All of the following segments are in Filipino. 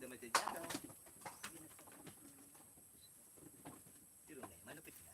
damay sa dyan. Pero na, malupit na.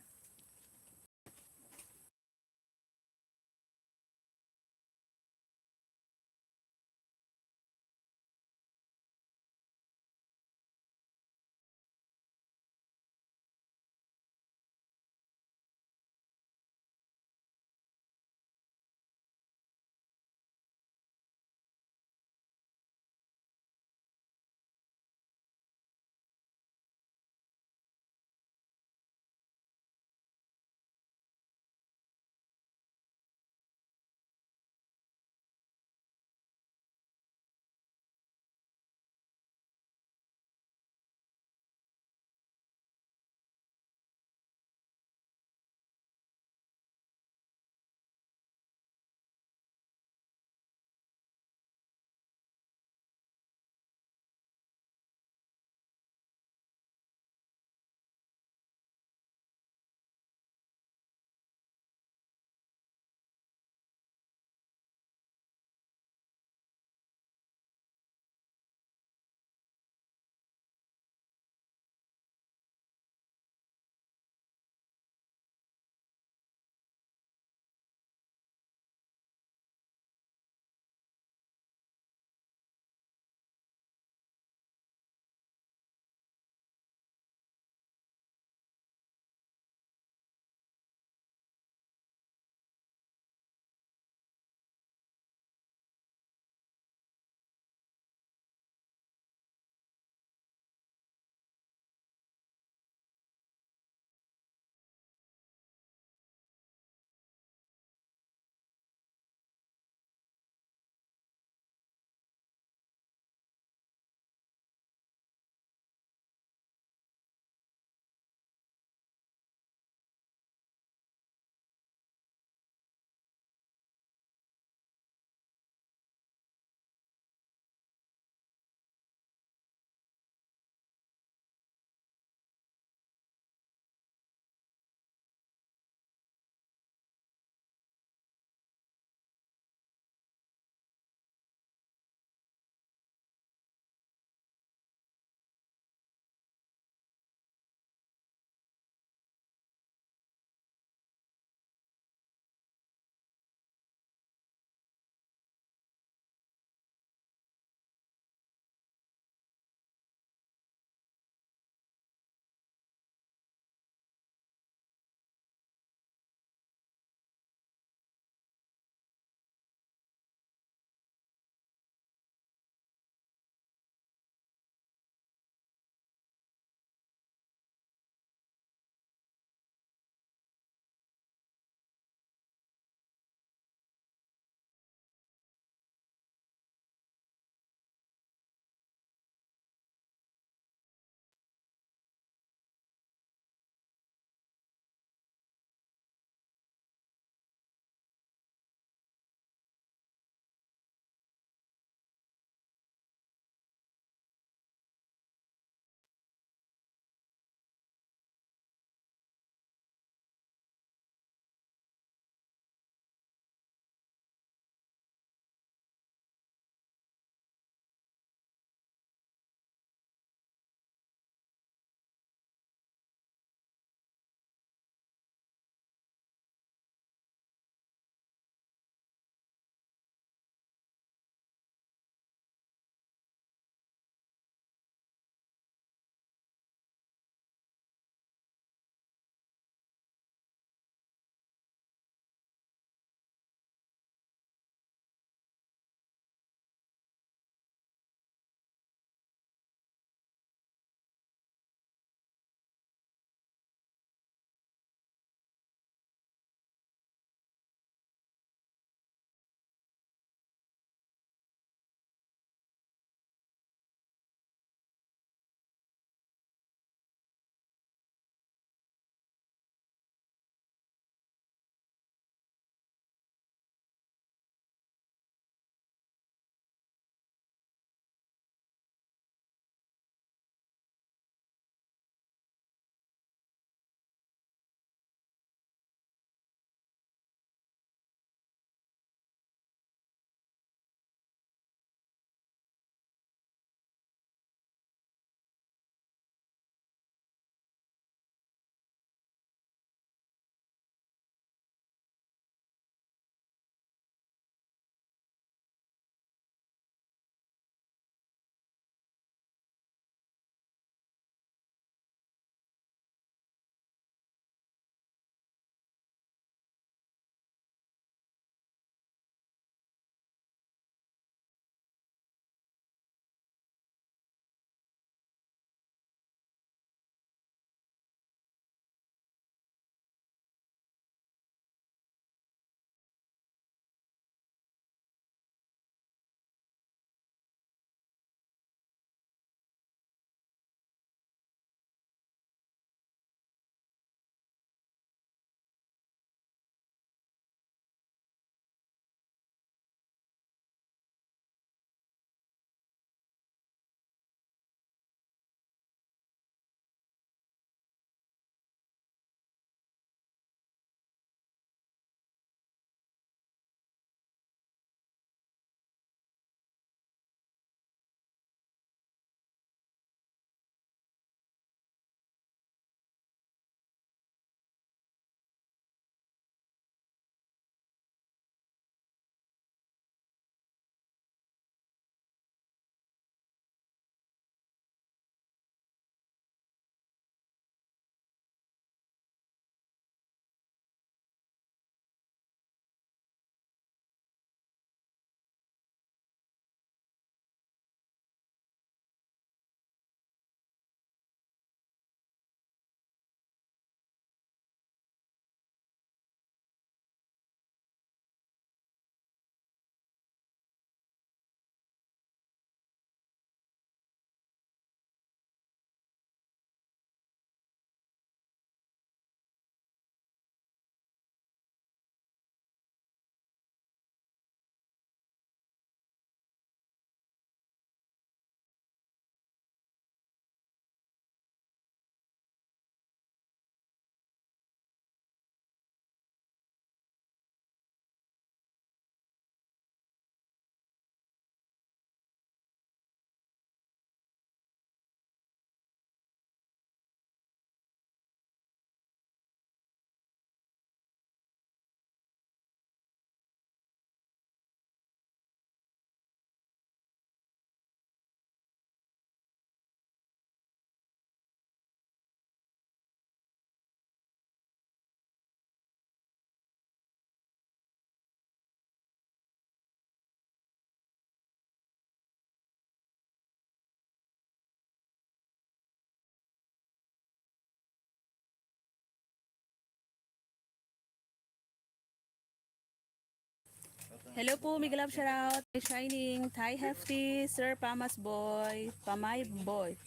Hello po, Miguel Love shoutout. Shining, Thai Hefty, Sir Pamas Boy, Pamay Boy.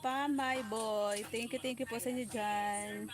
Pamay Boy. Thank you po sa inyo dyan.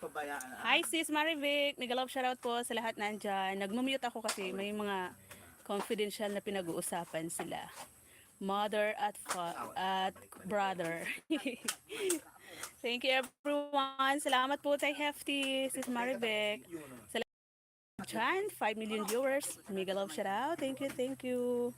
pabayaan. Hi sis Marivic, mega-love shoutout po sa lahat nandyan. Nag-mute ako kasi may mga confidential na pinag-uusapan sila. Mother at brother. Thank you everyone. Salamat po kay Hefty, sis Marivic. Salamat dyan, 5 million viewers. Mega-love shoutout. Thank you, thank you.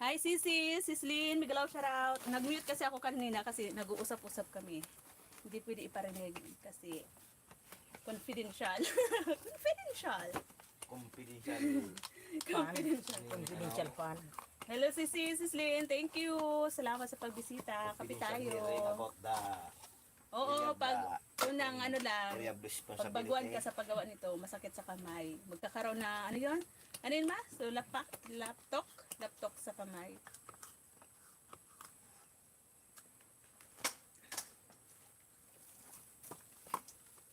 Hi, Sisi! Sislin! Migalaw shoutout! Nag-mute kasi ako kanina kasi nag-uusap-usap kami. Hindi pwede iparinig kasi confidential. Confidential! Confidential. Confidential. Confidential fund. Hello, Sisi! Sislin! Thank you! Salamat sa pagbisita. Kape Confidential hearing tayo. about the Oo, pag unang ano lang, area of pagbaguan responsibility. ka sa paggawa nito, masakit sa kamay. Magkakaroon na, ano yun? Ano yun ma? So, laptop sa kamay.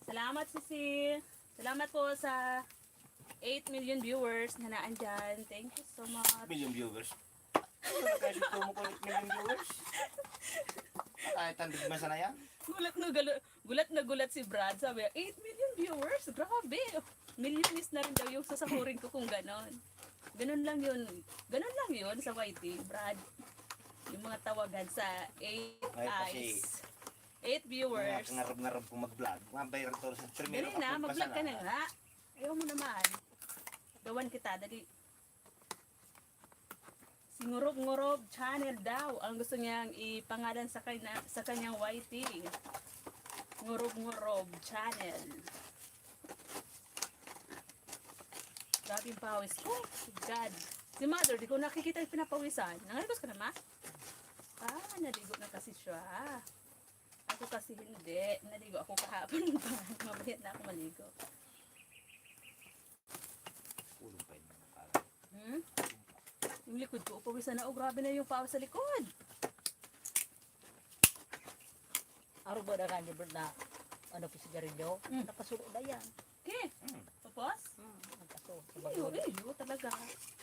Salamat, Sisi. Salamat po sa 8 million viewers na naandyan. Thank you so much. Million viewers. Kasi kumukulit million viewers. Kahit 100 man sana yan. Gulat na gulat si Brad. Sabi, 8 million viewers? Grabe. Millionis na rin daw yung sasahurin ko kung ganon. Ganon lang yun. Ganon lang yun sa YT, Brad. Yung mga tawagan sa 8 Ay, eyes. 8 viewers. Ngarap-ngarap kong mag-vlog. Mabayran to sa primero. Dali na, mag-vlog ka na nga. Ayaw mo naman. Gawan kita, dali. Si Ngurob channel daw ang gusto niyang ipangalan sa kanyang YT. Ngurob channel. Grabe yung pawis. Oh, God. Si Mother, di ko nakikita yung pinapawisan. Nangaligos ka na, ma? Naligo na kasi siya. Ako kasi hindi. Naligo ako kahapon pa. Mamaya na ako maligo. Ulong pa yun mga parang. Yung likod ko, pawisan na. Oh, grabe na yung pawis sa likod. Araw ba na kanyo na ano po sigarilyo? Nakasulo na yan. Okay. Tapos? Nakaso. Iyo, talaga.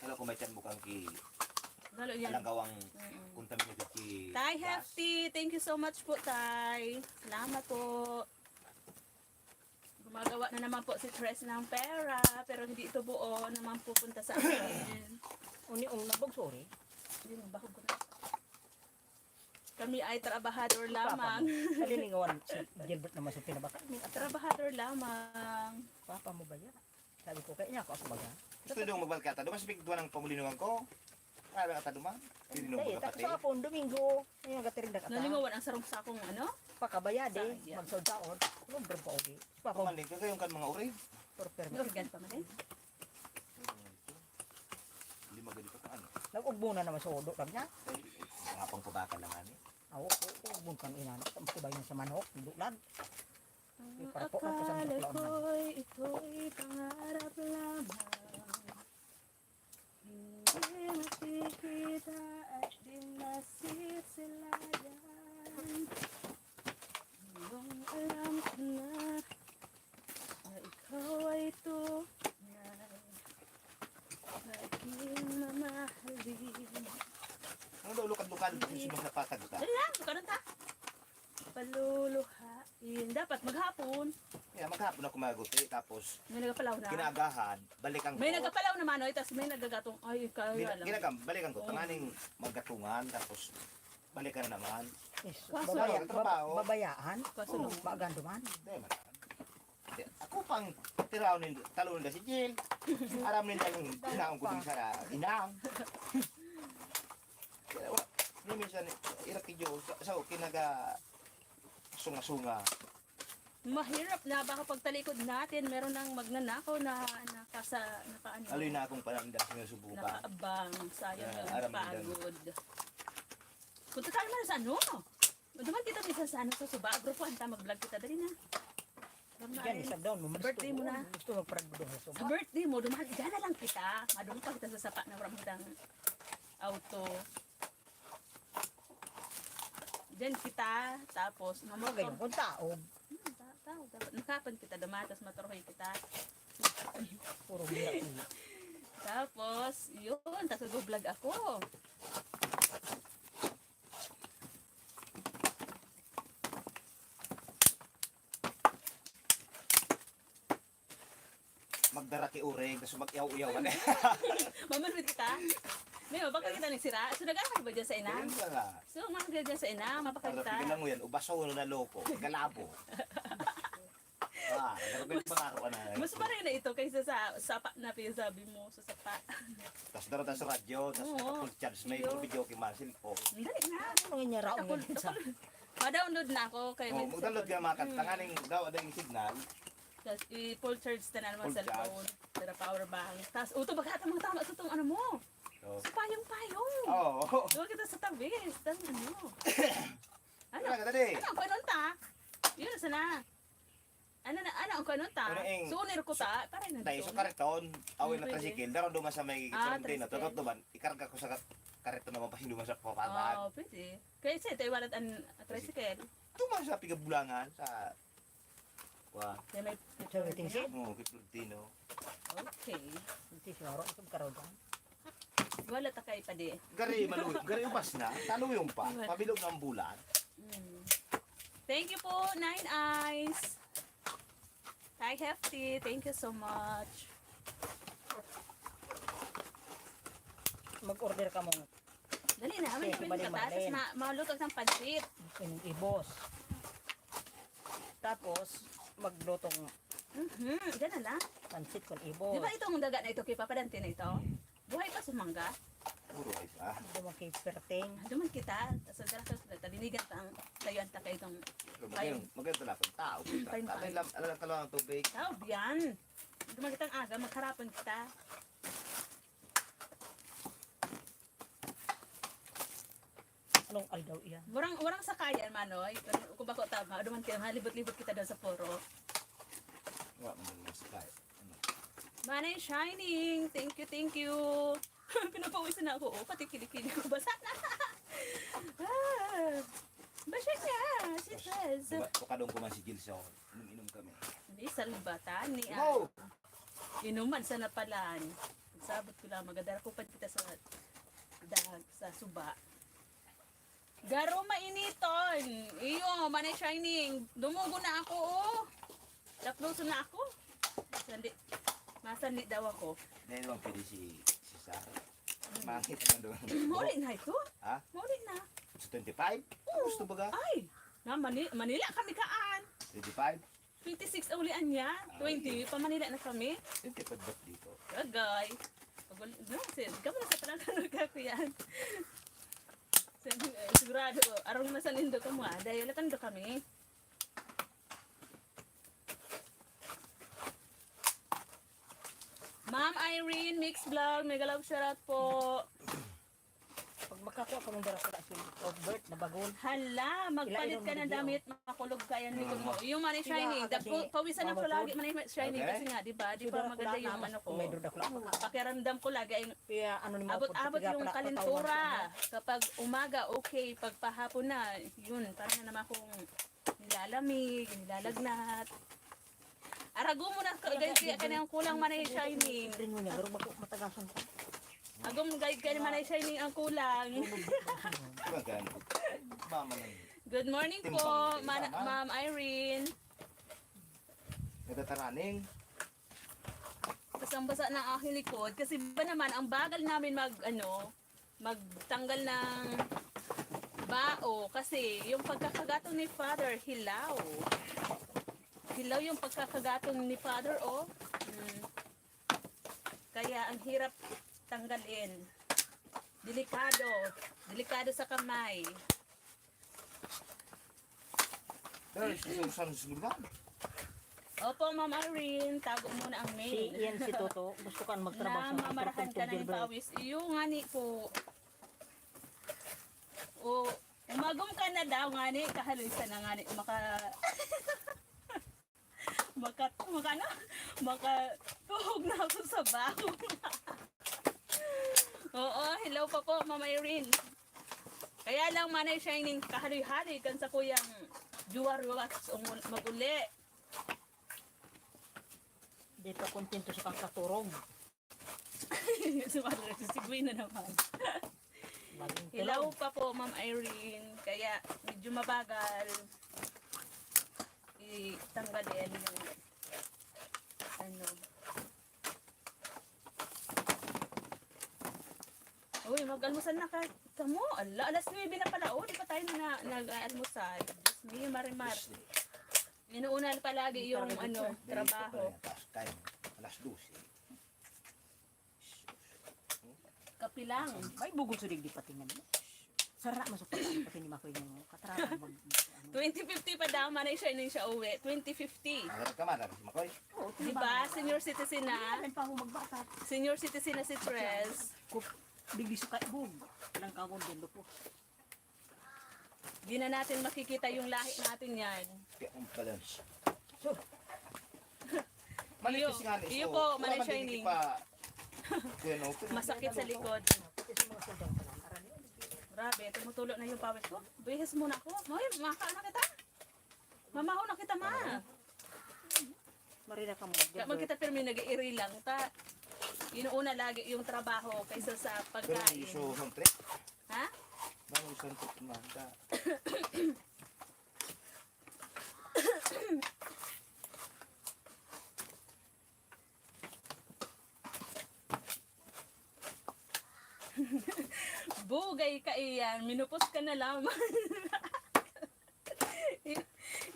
Alam ko may chan bukang ki Lalo yan. alangkawang contaminated ki Tay gas. Hefty, thank you so much po, Tay. Salamat po. Gumagawa na naman po si Tres ng pera, pero hindi ito buo naman pupunta sa akin. Uni-ung nabog, sorry. Yun, bahog ko na. Kami ay trabahador lamang. Kalilingawan si Gilbert naman sa pinabaka. Trabahador lamang. Papa mo ba yan? Sabi ko, kaya niya ako baga. Gusto doon magbalik ka. Doon kasi bigduan ng pamulinuhan ko. Kaya ka duman. Pininong Hindi, ko tapos kapatid. ako, Domingo. Ngayon, gatiring na kata. Nalingawan ang sarong sakong ano? Pakabayade, Sayang. magsaw-saon. Lumbre pa uli. Papa, Pamanin ka kayong kan mga uri. permit. Organ pa man eh. Hindi maganda pa ano. Nag-ugbo na naman sa udo lang niya. Mga pangpabaka lang ani. Ako, ugbon kang inanak. Tamtibay niya sa manok, dulan. Parapok na po sa Akala mga ko'y ito'y pangarap lamang. Hindi makikita at di masisilayan. Ngayong alam ko na ikaw ay tunay na aking mamahalin. Ano daw lukad-lukad kasi sumasapatag ka. Dali lang, buka na ta. Paluluhain. Dapat maghapon. Kaya maghapon ako maguti tapos May nagapalaw na. kinagahan, balikan ko. May nagapalaw naman, oy, tapos may nagagatong, ay, kaya lang. Ginagam, balikan ko. Oo. Tanganing maggatungan tapos balikan na naman. Kaso, Babayaan. Kaso, Maaganduman. Hindi man. Hindi. Ako pang tirawin talon na si Jill. Aram nila yung inaong ko din sa inaang. Kaya wala. Hindi minsan, irakidyo. So, kinaga sunga-sunga. mahirap na baka pagtalikod natin, meron nang magnanakaw na nakaano, Aloy na akong pananda sinusubukan. nakaabang, sayang Yeah, yung aram pagod. Punta tayo man sa ano? Duman kita minsan sa ano, sa suba, grupo, anta mag-vlog kita, dali na. Yan, isang down mo. Birthday mo na. Gusto mo paragdo sa Sa soba. birthday mo, dumaan, dyan na lang kita. Madung pa kita sa sapa na ramdang auto. Dyan kita, tapos Mga ganyan kung tao. dapat nakapan kita, dumatas matoroy kita. Puro biyak. Tapos, yun, tapos nag-vlog ako. Magdaraki ureng, tapos mag-iyaw-iyawan. Mamanwit kita. Ngayon, baka kita nagsira. So, nag-aakal ba dyan sa ina? Ganyan ka nga. So, mga dyan sa ina, mapakita. Para lang mo yan, ubaso na loko, galabo. Nagpapangako ka na. Mas parang na ito kaysa sa sapa na pinasabi mo sa sapa. Tapos daroon tayo sa radyo, tapos Oo. full charge, may Iyo. full video kay Marcel. Oh. Dali na. Ano mga niya raon Ako, yun sa... ma-download na ako kay Oh, mag-download ka mga kanta nga ning daw yung signal. Tapos i-full charge na naman Full sa cellphone. Tara power bank. Tapos uto baka tamang tama sa itong ano mo. So, Sa payong-payong. oh. Doon kita sa tabi. Dan ano. Ano? Kaya ka tadi. Ano ang kanunta? Yun sana. Ano ang kanunta? Ano ang- Sunir ko ta. Para na Dahil sa dito. kareton, awin na Pwede. tricycle, daron duman sa may Ah, Sorrentino, tricycle. tutot duman, ikarga ko sa kareton naman pa duman sa papataan. Oh, pwede. Kaya siya, tayo walat ang tricycle. Duman sa pigabulangan sa wa, Kaya may Sa meeting siya. kay Florentino. Okay. Hindi siya raon. Ito karo dyan. Wala ta kay pa di. Gari maluyo, gari ubas na, taluyong pa, pabilog ng bulan. Mm. Thank you po, Nine Eyes. Hi, Hefty. Thank you so much. Mag-order ka mong Dali na, may Okay, kami balik ka Marlene. tapos malutog ng pansit. yung ibos. Tapos, maglutong Ganun lang. pansit kung Di ibos. ba itong daga na ito, kay papadante na ito? Buhay pa sa mangga. Puro ay pa. Dumang kay perting. Duman kita. Tapos ang talinigan ta ang layuan ta kay itong Maganda na pag tao. Fine, Tatay lang, alam ka lang ang tubig. tao, biyan. Duman kitang aga, magharapan kita. Anong aldaw iyan? Warang sakayan, Manoy. Kung bako tama, duman kita, malibot-libot kita doon sa puro. Wa man mas kay. Manay Shining! Thank you, thank you! Pinapawisan na ako. Oh, pati kilikili ko. Basa na! Basa niya! Si Tez! Pakadong ko man si Gilson. Inom kami. Hindi, salbatan ni No! Inuman sa napalan. Sabot ko lang, magadara ko pa kita sa dahag, sa suba. Garo mainiton! Iyo, Manay Shining! Dumugo na ako, oh! Lapluso na ako. Masanli daw ako. Dahil naman pwede si Sarah. Mangit na doon. Muli na ito. Ha? Muli na. Sa 25? Gusto ba ka? Ay, na Manila kami kaan. 25? 26 ulian niya. 20 pa Manila na kami. 25 ba't dito? Agay. No, kamo na sa tanan ka ko yan. Sigurado, arong na sa lindo ka mo. Dahil latando kami. Ma'am Irene, Mix Vlog, mega love shoutout po. Pag makakuha ka mong dara sa Robert na bagol. Hala, magpalit ka ng damit, makulog ka yan likod mo. Yung Manay Shining, pawisan ako lagi Manay Shining Okay. kasi nga, di ba? Di ba maganda yung ano ko. May duda ko lang. Pakiramdam ko lagi ay Kaya ano ni mo abot-abot yung kalentura. Kapag umaga, okay. Pag pahapon na, yun, parang na naman akong nilalamig, nilalagnat. Arago mo na, kaya kanyang kulang Manay Shining. Rin mo niya, pero matagasan ko. Agom kaya Manay Shining ang kulang. Diba ganun? Mama lang. Good morning po, Ma'am Irene. Natataraning. Basang-basa ng aking likod kasi ba naman ang bagal namin magtanggal ng bao kasi yung pagkakagatong ni Father hilaw. Hilaw yung pagkakagatong ni Father Kaya ang hirap tanggalin. Delikado sa kamay. Pero susunod sumunod. Opo, Ma'am Irene, tago muna ang Si mail. Ian si Toto, gusto kan magtrabaho Na sa mamarahan ka na ng pawis. Iyo nga ni po. O, umagom ka na daw nga ni, kahalisan na nga ni, tuhog na ako sa baho. Oo, hello pa po, Mama Irene. Kaya lang Manay Shining, kahaloy-haloy kan sa kuyang juwar-juwas maguli. Di pa kontento sa kang katurog. Sumalo na si Gwen na naman. Baging Hello tulog. pa po, Ma'am Irene. Kaya medyo mabagal. Itanggalin yung ano. Uy, mag-almusal na ka. Tamo, alas 9 na pala. Oh, di pa tayo na nag-almusal. Diyos me, Marimar. Inuuna palagi yung ano, trabaho. Tapos kain, alas 12. Kapilang. May bugol sa digdi pati nga. Sara masuk pati ni Makoy yung katrabaho mag 2050 pa daw, manay siya nang siya uwi. 2050. Agad ka man, si Makoy. Di ba? Senior citizen na. Ano pa ako magbata? Senior citizen na si Tres. Digdi suka ibog. Ilang kawon din po. Di na natin makikita yung lahi natin yan. Kaya ang balance. So, Iyo, iyo po, Manay Shining. Masakit sa likod. ito sa mga soldang tanan. Arani. Grabe, tumutulo na yung pawis ko. Bihis muna ako. Moy, maka na kita. Mamaho na kita, ma. Marina ka mo. Kapag kita pirmi nag-iiri lang, ta. Inuuna lagi yung trabaho kaysa sa Pero pagkain. iso ng trip. Ha? Bang iso ng trip na. Bugay ka iyan, minupos ka na lamang.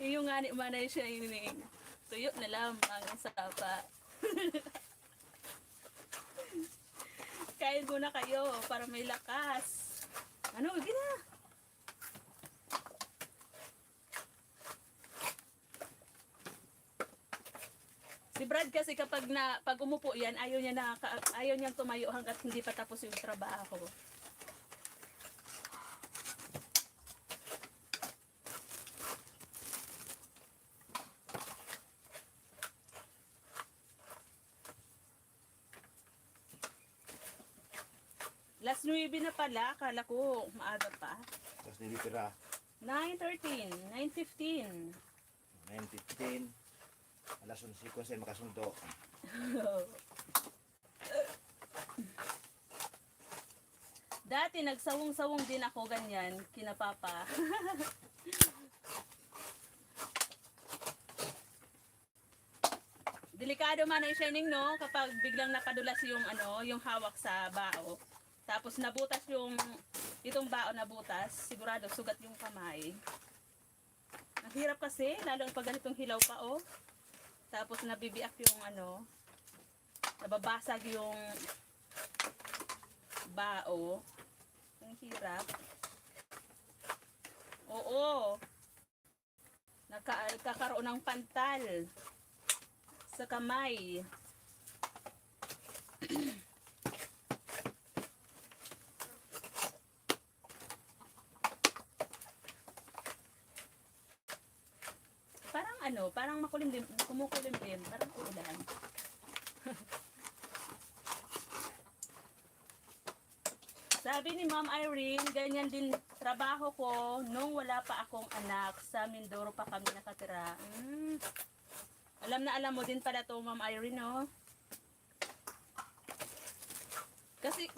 Yung nga ni Manay Shining. Tuyo na lamang ang sapa. Kain muna kayo para may lakas. Ano, gina? Si Brad kasi pag umupo yan, ayaw niyang tumayo hanggat hindi pa tapos yung trabaho. Last 9 na pala, akala ko maaga pa. Tapos nilipira. 9:13, 9:15. 9:15. Alas 11 ko sa makasundo. Dati nagsawong-sawong din ako ganyan, kina Papa. Delikado man ay Shining, no, kapag biglang nakadulas yung yung hawak sa bao. Tapos nabutas itong bao nabutas, sigurado sugat yung kamay. Ang hirap kasi, lalo pag ganitong hilaw pa, oh. Tapos nabibiak yung nababasag yung bao. Ang hirap. Oo. Nagkakaroon ng pantal sa kamay. Parang makulimlim, kumukulimlim, parang ulan. Sabi ni Ma'am Irene, ganyan din trabaho ko nung wala pa akong anak. Sa Mindoro pa kami nakatira. Alam na alam mo din pala to, Ma'am Irene, no?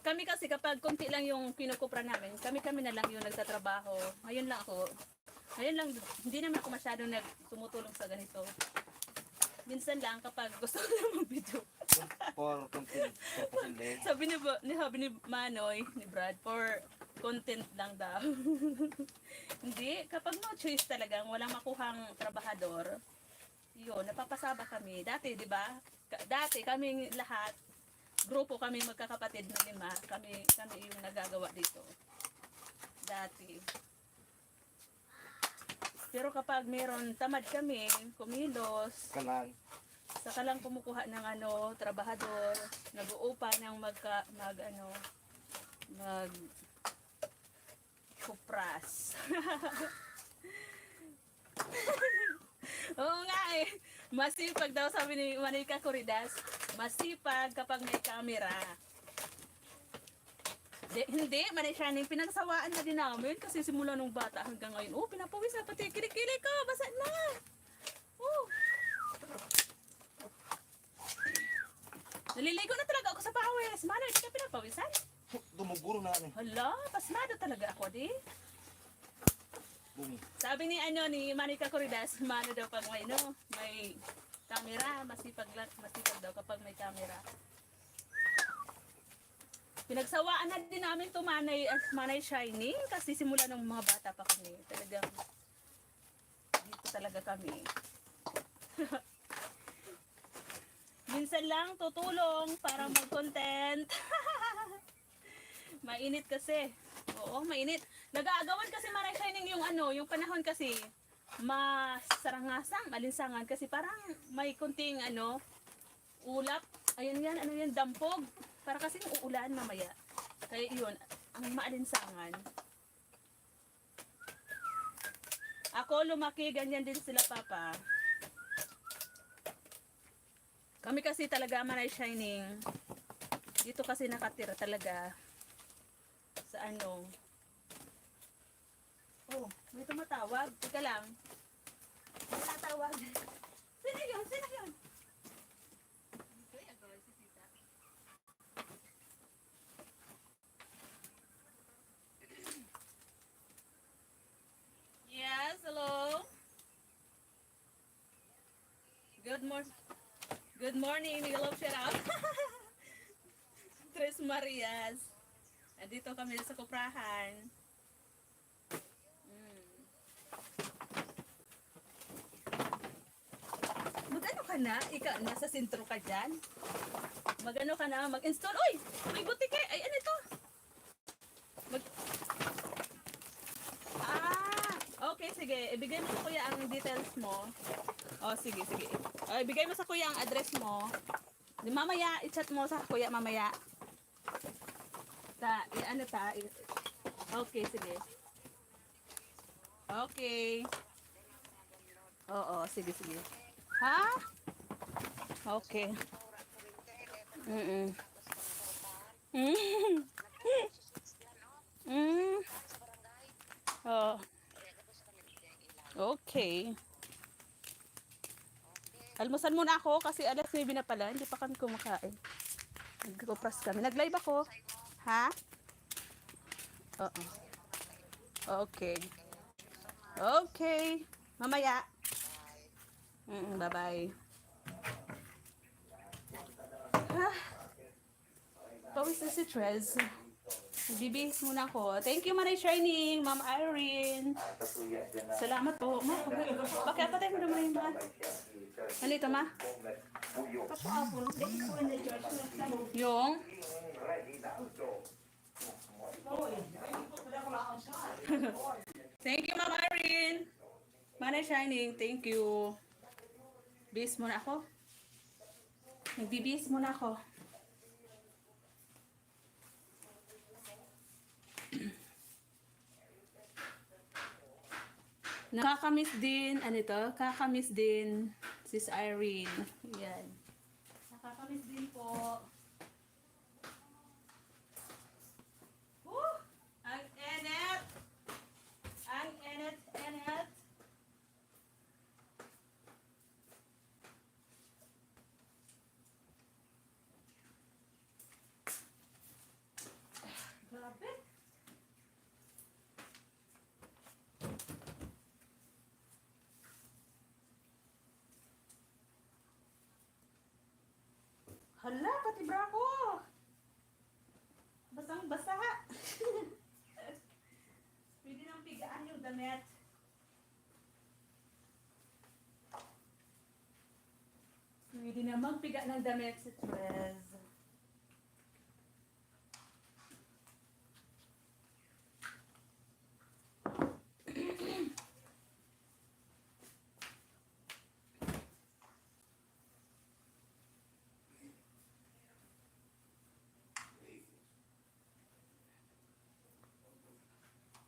Kami kasi kapag konti lang yung kinukupra namin, kami na lang yung nagtatrabaho. Ngayon lang, hindi naman ako masyadong tumutulong sa ganito. Minsan lang kapag gusto ko lang mag-video. For content purpose din. Sabi ni Manoy, ni Brad, for content lang daw. Hindi, kapag no choice talagang walang makuhang trabahador, yun, napapasaba kami. Dati, di ba? Dati, kaming lahat, grupo kami magkakapatid na 5, kami yung nagagawa dito. Dati. Pero kapag meron tamad kami, kumilos, saka lang kumukuha ng trabahador, nag-uupa ng kupras. Oo nga eh. Masipag daw, sabi ni Manika Corridas, masipag kapag may camera. Hindi, Manay Shining, pinagsawaan na din namin kasi simula nung bata hanggang ngayon. Oh, pinapawis na pati kilikili ko, basa na. Oh. Naliligo na talaga ako sa pawis. Manay, hindi ka pinapawisan? Dumuguro na. Hala, pasmado talaga ako, di? Bumi. Sabi ni Manika Corridas, mano daw pag may camera, masipag daw kapag may camera. Pinagsawaan na din namin to Manay Shining kasi simula nung mga bata pa kami. Talagang dito talaga kami. Minsan lang tutulong para mag-content. Mainit kasi. Oo, mainit. Nag-aagawan kasi Maray Shining yung ano, yung panahon kasi masarangasang, malinsangan kasi parang may kunting ano, ulap. Ayun yan, ano yan, dampog. Para kasi uulan mamaya. Kaya yun, ang maalinsangan. Ako lumaki, ganyan din sila papa. Kami kasi talaga Maray Shining. Dito kasi nakatira talaga sa ano. Oh, may tumatawag. Teka lang. May tumatawag. Sino yun? Sino yun? Yes, hello. Good morning. Good morning, Nigalop shout out. Tres Marias. Andito kami sa kuprahan. Mag-ano ka na? Ikaw, nasa sentro ka dyan? Mag-ano ka na? Mag-install? Uy! May butike! Ay, ano ito? Okay, sige. Ibigay mo sa kuya ang details mo. Oh, sige, sige. Ibigay mo sa kuya ang address mo. Mamaya, i-chat mo sa kuya mamaya. Ano ta? Okay, sige. Okay. Oo, sige, sige. Ha? Okay. Mm-mm. Mm. Mm. Oh. Okay. Almusan muna ako kasi alas 9 na pala. Hindi pa kami kumakain. Nagkupras kami. Nag-live ako. Ha? Oo. Okay. Okay. Mamaya. Bye-bye. Pawis na si Trez. Bibihis muna ako. Thank you, Maray Shining, Ma'am Irene. Salamat po. Ma, bakit patay mo naman yung mga? Ano ito, Ma? Yung? Thank you, Ma'am Irene. Maray Shining, thank you. Bihis muna ako. Nagbibihis muna ako. Nakakamiss din, ano ito? Kakamiss din, Sis Irene. Yan. Nakakamiss din po. Ang enet! Ang enet, enet! Grabe! Hala, pati bra ko. Basang-basa. Pwede nang pigaan yung damit. Pwede na magpiga ng damit si Trez.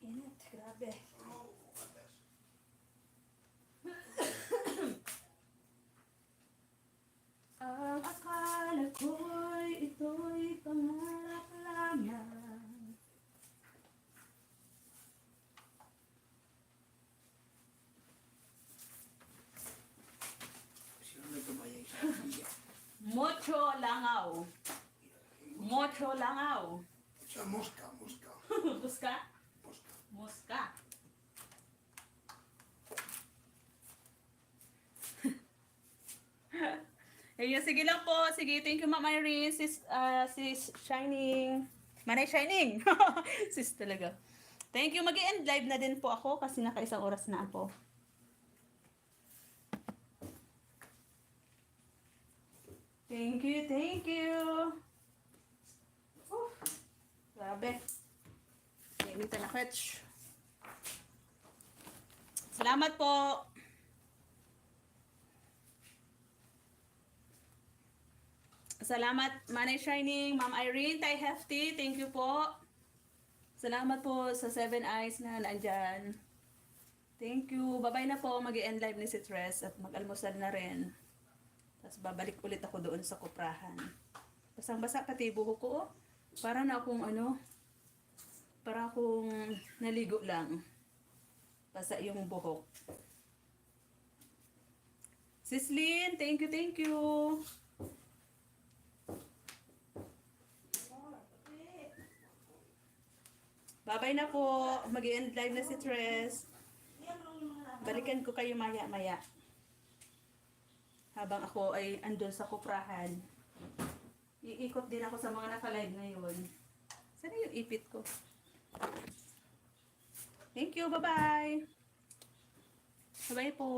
Init, grabe. Ang akala ko'y ito'y pangarap lamang. Mocho langaw. Mocho langaw. Sa mosca, mosca, Muska? mosca. Muska. Ayun, sige lang po. Sige, thank you Ma'am Irene. Sis Shining. Manay Shining. Sis talaga. Thank you. Mag-i-end live na din po ako kasi naka 1 oras na ako. Thank you, thank you. Grabe. Initan na kwetch. Salamat po. Salamat, Manay Shining, Ma'am Irene, Tay Hefty, thank you po. Salamat po sa 7 Eyes na nandyan. Thank you. Bye-bye na po. Mag-i-end live ni si Tres at mag-almusal na rin. Tapos babalik ulit ako doon sa kuprahan. Basang-basa pati buhok ko. Oh. Para na akong para akong naligo lang. Basa yung buhok. Sislin, thank you, thank you. Bye-bye na po. Mag-i-end live na si Tres. Balikan ko kayo maya-maya. Habang ako ay andun sa kuprahan. Iikot din ako sa mga naka-live ngayon. Sana yung ipit ko? Thank you. Bye-bye. Bye-bye po.